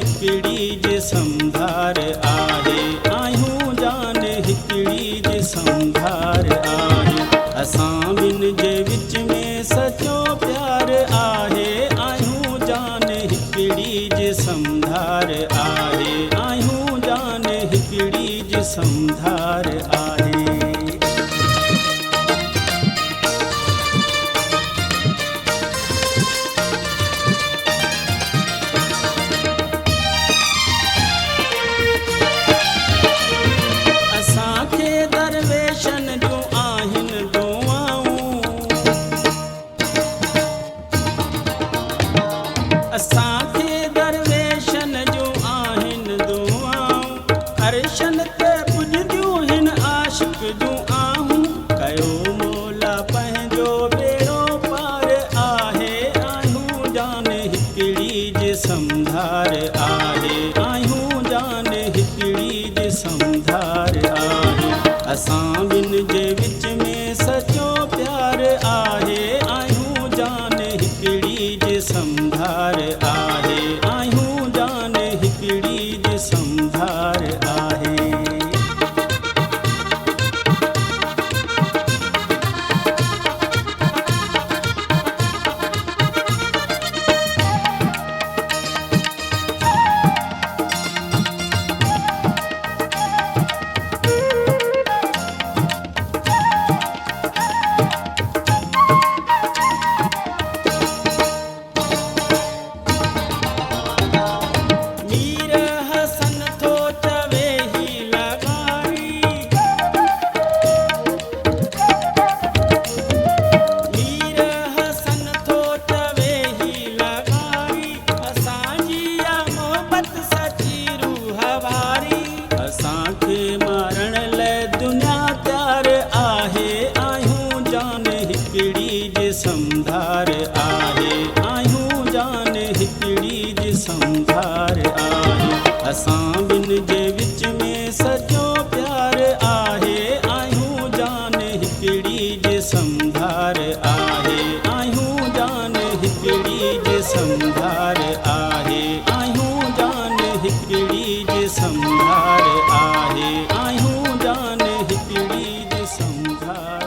हिकिड़ी जे समधार आहे, आहियूं जान हिकिड़ी जे समधार आहे। असां ॿिनि जे विच में सचो प्यार आहे, आहियूं जान हिकिड़ी जे समधार आहे, आहियूं जान हिकिड़ी जे समधार आहे। असांखे दरवेशन जूं आहिनि दुआऊं, असांखे दरवेशन जूं आहिनि दुआऊं, अर्शन ते पुॼंदियूं हिन आशिक़ जूं आहूं। कयो मौला पंहिंजो बेड़ो पार आहे, आहियूं जान हिकिड़ी जे समधार आहे, आहियूं जान हिकिड़ी जे समधार आहे। असां ॿिनि जे विच में सचो प्यार आहे, आहियूं जान हिकिड़ी जे समधार आहे, आहियूं जान हिकिड़ी जे समधार आहे। मीर हसन थो चवे ही लगारी, मीर हसन थो चवे ही लगारी, असांजी आ मोहबत सची रूह वारी। असांखे मारण लाइ दुनिया तयार आहे, आहियूं जान हिकिड़ी जे समधार आहे, आहियूं जान हिकिड़ी जे समधार आहे। असां ॿिनि जे विच में सचो प्यार आहे, आहियूं जान हिकिड़ी जे समधार आहे, आहियूं जान हिकिड़ी जे समधार आहे, आहियूं जान हिकिड़ी जे समधार आहे, आहियूं जान हिकिड़ी जे समधार